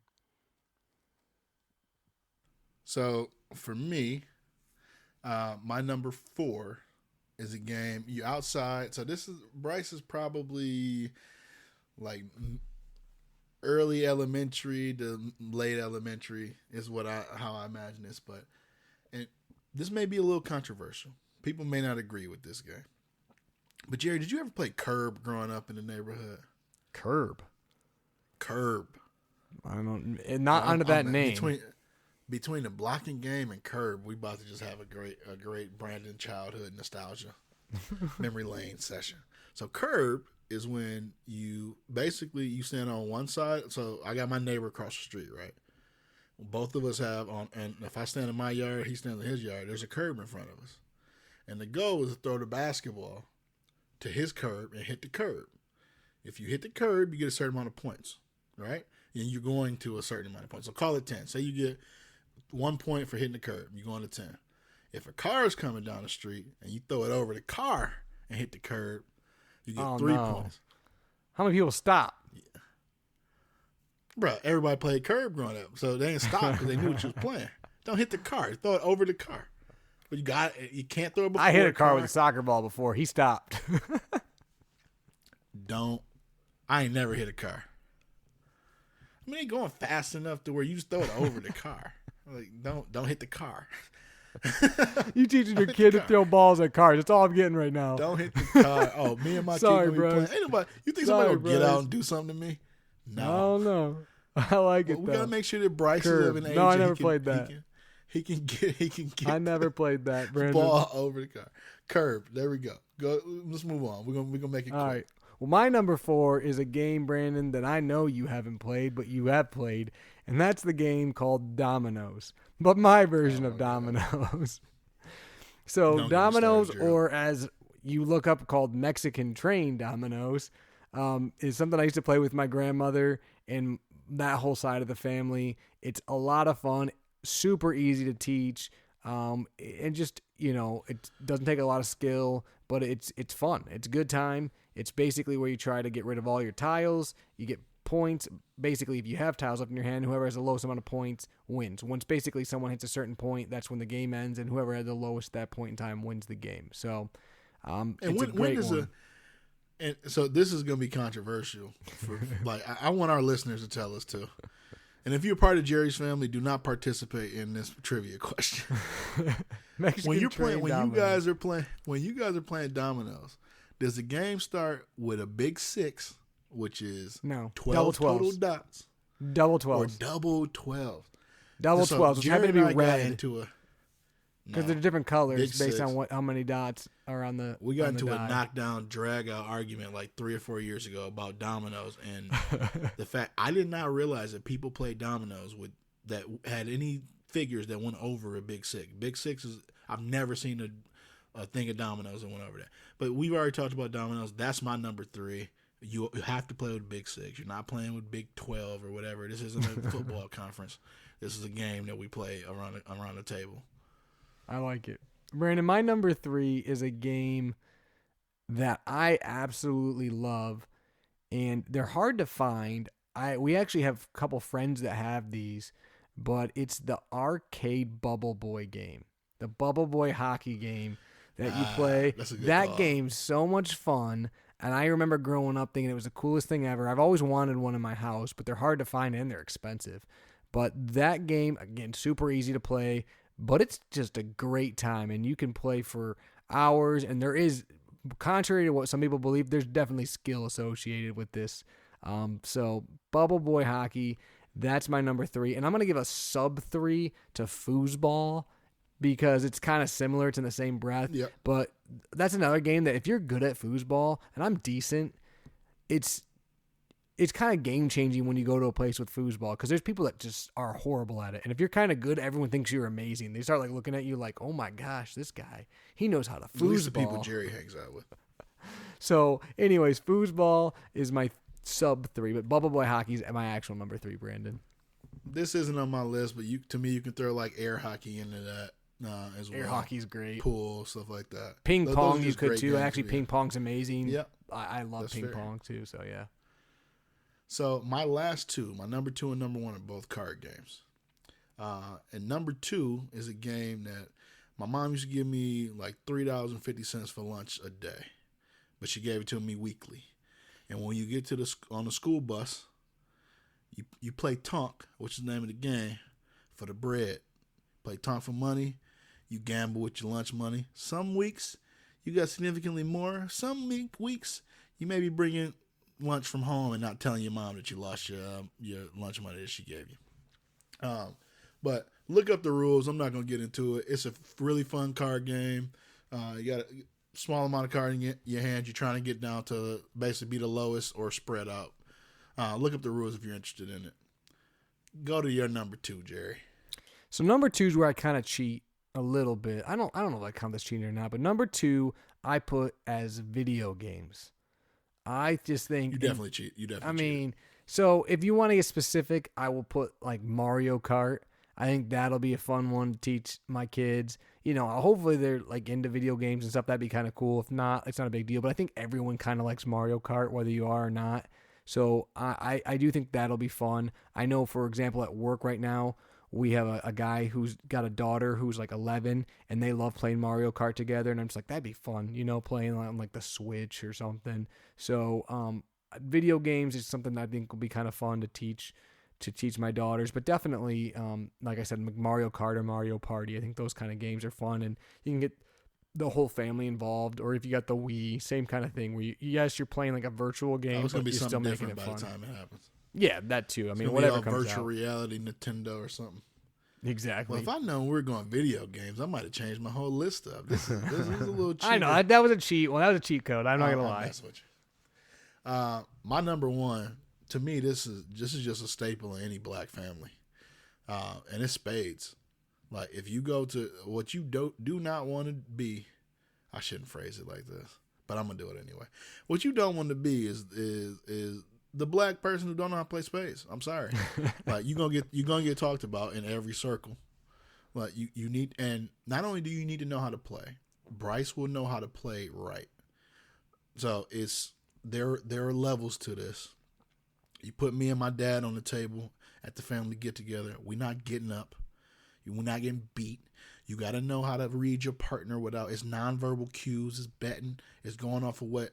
So for me, my number 4 is a game you outside. So Bryce is probably like early elementary to late elementary is how I imagine this, and this may be a little controversial. People may not agree with this game. But Jerry, did you ever play Curb growing up in the neighborhood? Curb. I don't know. Not under that name. Between the blocking game and Curb, we about to just have a great Brandon childhood nostalgia memory lane session. So Curb is when you stand on one side. So I got my neighbor across the street, right? Both of us have and if I stand in my yard, he stands in his yard. There's a curb in front of us, and the goal is to throw the basketball to his curb and hit the curb. If you hit the curb, you get a certain amount of points, right? And you're going to a certain amount of points. So call it 10. Say you get 1 point for hitting the curb. You're going to 10. If a car is coming down the street and you throw it over the car and hit the curb, you get 3 points. How many people stop? Yeah. Bro, everybody played curb growing up, so they didn't stop because they knew what you was playing. Don't hit the car. Throw it over the car. But you can't throw it before I hit a car with a soccer ball before. He stopped. I ain't never hit a car. I mean, ain't going fast enough to where you just throw it over the car. Like, don't hit the car. You teaching your kid to throw balls at cars. That's all I'm getting right now. Don't hit the car. Oh, me and my Sorry, kid gonna be bros. playing. Ain't nobody. You think Sorry, somebody will get bros. out and do something to me? I don't know. I like it We though. gotta make sure that Bryce Curb. is of an age. No, I that never played that. He can get. I never played that, Brandon. ball over the car. Curb. There we go. Go. Let's move on. We're gonna make it quick. All right. Well, my number 4 is a game, Brandon, that I know you haven't played, but you have played, and that's the game called Dominoes. But my version of Dominoes. So Don't get me Dominoes, started, Gerald. or as you look up, called Mexican Train Dominoes, is something I used to play with my grandmother and that whole side of the family. It's a lot of fun, super easy to teach, and just, it doesn't take a lot of skill, but it's fun. It's a good time. It's basically where you try to get rid of all your tiles. You get points. Basically, if you have tiles up in your hand, whoever has the lowest amount of points wins. Once basically someone hits a certain point, that's when the game ends, and whoever had the lowest at that point in time wins the game. So, it's a great one. And so this is going to be controversial. I want our listeners to tell us too. And if you're part of Jerry's family, do not participate in this trivia question. When you guys are playing dominoes, does the game start with a big 6, which is No, 12 double total 12s. dots, Double or 12s. double 12? Double So 12s. It's Jerry happen to and be I got red into a because no. they're different colors Big based 6. on how many dots are on the. We got on the into a die. knockdown, drag out argument like 3 or 4 years ago about dominoes, and the fact I did not realize that people played dominoes that had any figures that went over a big 6. Big 6 is, I've never seen a thing of dominoes that went over that. But we've already talked about dominoes. That's my number 3. You have to play with big 6. You're not playing with big 12 or whatever. This isn't a football conference. This is a game that we play around the table. I like it. Brandon, my number 3 is a game that I absolutely love, and they're hard to find. We actually have a couple friends that have these, but it's the arcade Bubble Boy game, the Bubble Boy hockey game that you play. That's a good That call. game's so much fun, and I remember growing up thinking it was the coolest thing ever. I've always wanted one in my house, but they're hard to find and they're expensive. But that game, again, super easy to play, but it's just a great time, and you can play for hours, and there is, contrary to what some people believe, there's definitely skill associated with this. So Bubble Boy Hockey, that's my number 3, and I'm going to give a sub 3 to Foosball because it's kind of similar. It's in the same breath, Yep. but that's another game that if you're good at foosball, and I'm decent, it's kind of game changing when you go to a place with foosball because there's people that just are horrible at it. And if you're kind of good, everyone thinks you're amazing. They start like looking at you like, oh my gosh, this guy, he knows how to At least the people foosball. Jerry hangs out with. So anyways, foosball is my sub 3, but Bubble Boy Hockey is my actual number 3, Brandon. This isn't on my list, but to me, you can throw like air hockey into that as well. Air hockey's great. Pool, stuff like that. Ping Those pong are you just could great too. games Actually, to be ping in. pong's amazing. Yep. I love That's ping fair. pong too. So yeah. So my last 2, my number 2 and number 1 are both card games. And number 2 is a game that my mom used to give me like $3.50 for lunch a day, but she gave it to me weekly. And when you get to on the school bus, you play Tonk, which is the name of the game, for the bread. Play Tonk for money. You gamble with your lunch money. Some weeks you got significantly more. Some weeks you may be bringing lunch from home and not telling your mom that you lost your lunch money that she gave you. But look up the rules. I'm not going to get into it. It's a really fun card game. You got a small amount of card in your hand. You're trying to get down to basically be the lowest or spread out. Look up the rules if you're interested in it. Go to your number 2, Jerry. So number 2 is where I kind of cheat a little bit. I don't know if I count this cheating or not, but number 2 I put as video games. I just think You definitely cheat. I mean, so if you want to get specific, I will put like Mario Kart. I think that'll be a fun one to teach my kids. Hopefully they're like into video games and stuff. That'd be kind of cool. If not, it's not a big deal. But I think everyone kind of likes Mario Kart, whether you are or not. So I do think that'll be fun. I know, for example, at work right now, we have a guy who's got a daughter who's like 11, and they love playing Mario Kart together. And I'm just like, that'd be fun, playing on like the Switch or something. So video games is something that I think will be kind of fun to teach to teach my daughters. But definitely, like I said, Mario Kart or Mario Party. I think those kind of games are fun, and you can get the whole family involved. Or if you got the Wii, same kind of thing where yes, you're playing like a virtual game, it's gonna but be you're still something making it different by fun. the time it happens. Yeah, that too. I It's mean, gonna whatever be all comes virtual out. reality, Nintendo or something. Exactly. Well, if I'd known we were going video games, I might have changed my whole list up. This is a little cheaper. I know that was a cheat. Well, that was a cheat code. I'm not gonna I'll lie. mess with you. My number one, to me, this is just a staple in any black family, and it's spades. Like if you go to what you do not want to be, I shouldn't phrase it like this, but I'm gonna do it anyway. What you don't want to be is the black person who don't know how to play spades. I'm sorry. Like you're gonna get talked about in every circle. Like you need, and not only do you need to know how to play, Bryce will know how to play right. So there are levels to this. You put me and my dad on the table at the family get together. We're not getting up. We're not getting beat. You got to know how to read your partner without it's nonverbal cues. It's betting. It's going off of what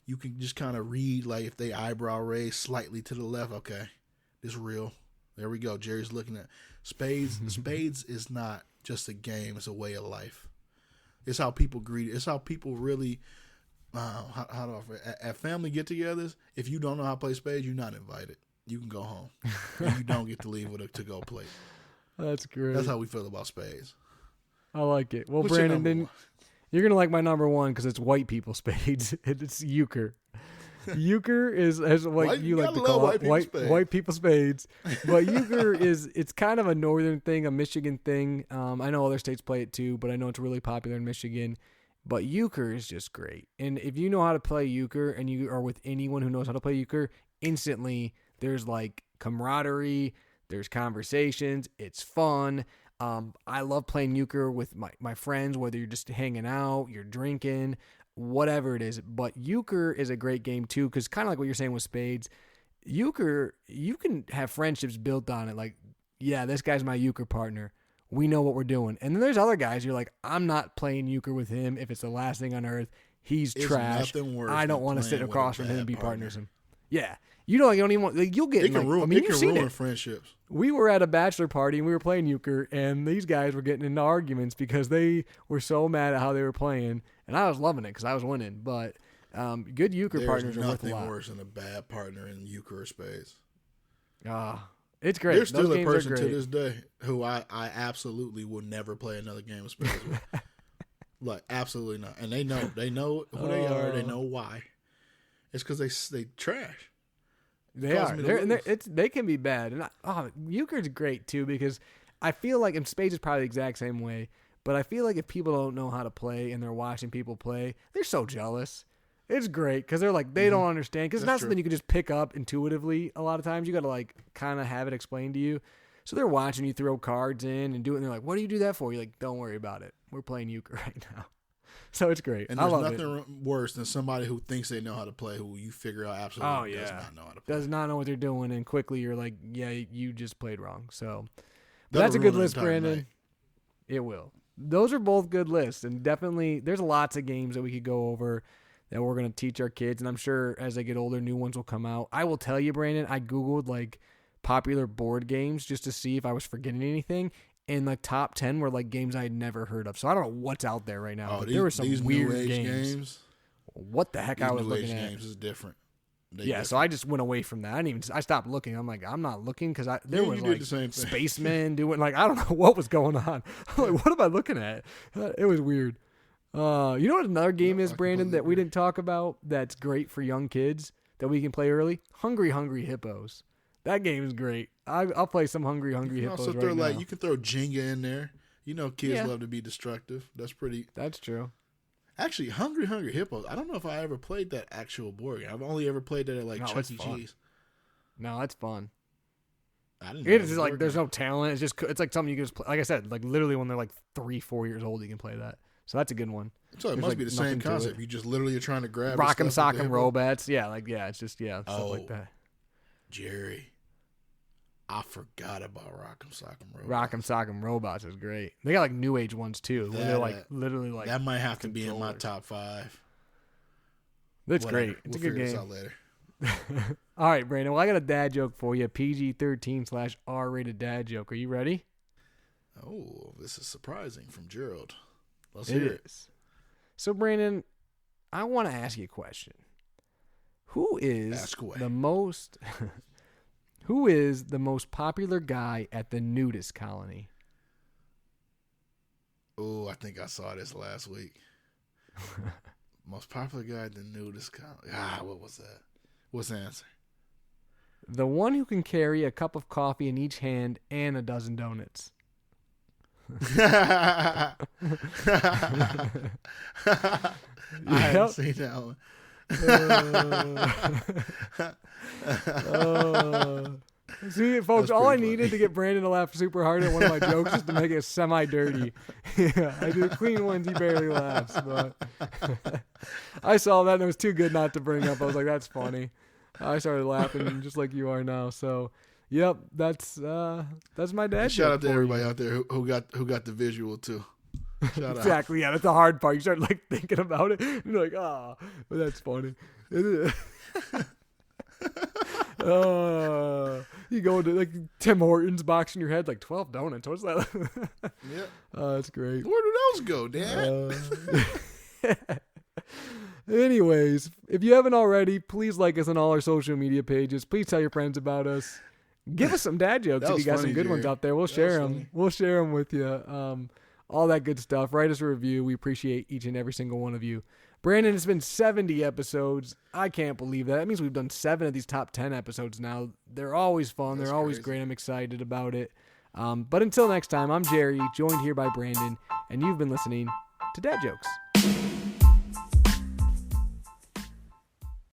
you can just kind of read. Like if they eyebrow raise slightly to the left, okay, this real. There we go. Jerry's looking at spades. Spades is not just a game. It's a way of life. It's how people greet. It's how people really. How do I at family get-togethers? If you don't know how to play spades, you're not invited. You can go home. And you don't get to leave with a to-go plate. That's great. That's how we feel about spades. I like it. Well, What's your Brandon, number then one? you're gonna like my number one because it's white people spades. It's euchre. Euchre is like you like to call it white people spades. But euchre it's kind of a northern thing, a Michigan thing. I know other states play it too, but I know it's really popular in Michigan. But euchre is just great. And if you know how to play euchre and you are with anyone who knows how to play euchre, instantly there's like camaraderie, there's conversations, it's fun. I love playing euchre with my friends, whether you're just hanging out, you're drinking, whatever it is. But euchre is a great game too, because kind of like what you're saying with spades, euchre, you can have friendships built on it. Like, yeah, this guy's my euchre partner. We know what we're doing. And then there's other guys, you're like, I'm not playing euchre with him if it's the last thing on earth. He's trash. I don't want to sit across from him and be partners with him. Yeah. You don't even want, like, you'll get it can ruin, it can ruin friendships. We were at a bachelor party and we were playing euchre, and these guys were getting into arguments because they were so mad at how they were playing, and I was loving it because I was winning. But good euchre partners are worth a lot. There's nothing worse than a bad partner in euchre or spades. It's great. There's still a person to this day who I absolutely will never play another game of spades with. Like, absolutely not. And they know who they are. They know why. It's because they trash. They are. They can be bad. And euchre's great too, because I feel like, and spades is probably the exact same way, but I feel like if people don't know how to play and they're watching people play, they're so jealous. It's great because they're like, they don't understand, because it's not something you can just pick up intuitively. A lot of times you got to like kind of have it explained to you. So they're watching you throw cards in and do it, and they're like, what do you do that for? You're like, don't worry about it. We're playing euchre right now. So it's great. And there's nothing worse than somebody who thinks they know how to play, who you figure out absolutely does not know how to play. Does not know what they're doing, and quickly you're like, yeah, you just played wrong. So that's a good list, Brandon. Night. It will. Those are both good lists, and definitely there's lots of games that we could go over that we're going to teach our kids, and I'm sure as they get older, new ones will come out. I will tell you, Brandon, I Googled like popular board games just to see if I was forgetting anything, and the top 10 were like games I had never heard of. So I don't know what's out there right now. But there were some weird games. What the heck I was looking at? Games is different. So I just went away from that. I stopped looking. I'm like, I'm not looking, because there was like the spacemen doing, like, I don't know what was going on. I'm like, what am I looking at? It was weird. You know what another game is, Brandon, that we didn't talk about that's great for young kids that we can play early? Hungry Hungry Hippos. That game is great. I'll play some Hungry Hippos right now. You can throw Jenga in there. You know, kids love to be destructive. That's true. Actually, Hungry Hippos, I don't know if I ever played that actual board game. I've only ever played that at like Chuck E. Cheese. No, it's fun. It's just like there's no talent. It's like something you can just play. Like I said, like literally when they're like 3-4 years old, you can play that. So that's a good one. So it must be the same concept. You just literally are trying to grab Rock'em Sock'em Robots. Yeah, it's just stuff like that. Jerry, I forgot about Rock'em Sock'em Robots. Rock'em Sock'em Robots is great. They got like new age ones too. Where they're like literally like that might have to be in my top 5. That's great. It's we'll a good game. Figure this out later. All right, Brandon. Well, I got a dad joke for you. PG-13/R-rated dad joke. Are you ready? Oh, this is surprising from Gerald. Let's It hear it. is. So, Brandon, I want to ask you a question. Who is Ask away. the most who is the most popular guy at the nudist colony? Oh, I think I saw this last week. Most popular guy at the nudist colony. What was that? What's the answer? The one who can carry a cup of coffee in each hand and a dozen donuts. I hadn't Yep. seen that one. See, folks, That's all I pretty needed funny. to get Brandon to laugh super hard at one of my jokes is to make it semi-dirty. Yeah, I do clean ones, he barely laughs. But I saw that and it was too good not to bring up. I was like, that's funny. I started laughing just like you are now. So, yep, that's my dad. Shout joke out to for everybody you. out there who got the visual too. Shout out. Exactly. Yeah, that's the hard part. You start like thinking about it. And you're like, but that's funny. You go into like Tim Hortons box in your head, like 12 donuts. What's that? Yep. That's great. Where do those go, Dad? Anyways, if you haven't already, please like us on all our social media pages. Please tell your friends about us. Give us some dad jokes That if was you got some funny, good ones Jerry. out there. We'll That share was them. funny. We'll share them with you. All that good stuff. Write us a review. We appreciate each and every single one of you. Brandon, it's been 70 episodes. I can't believe that. That means we've done 7 of these top 10 episodes now. They're always fun. That's They're always crazy. great. I'm excited about it. But until next time, I'm Jerry, joined here by Brandon, and you've been listening to Dad Jokes.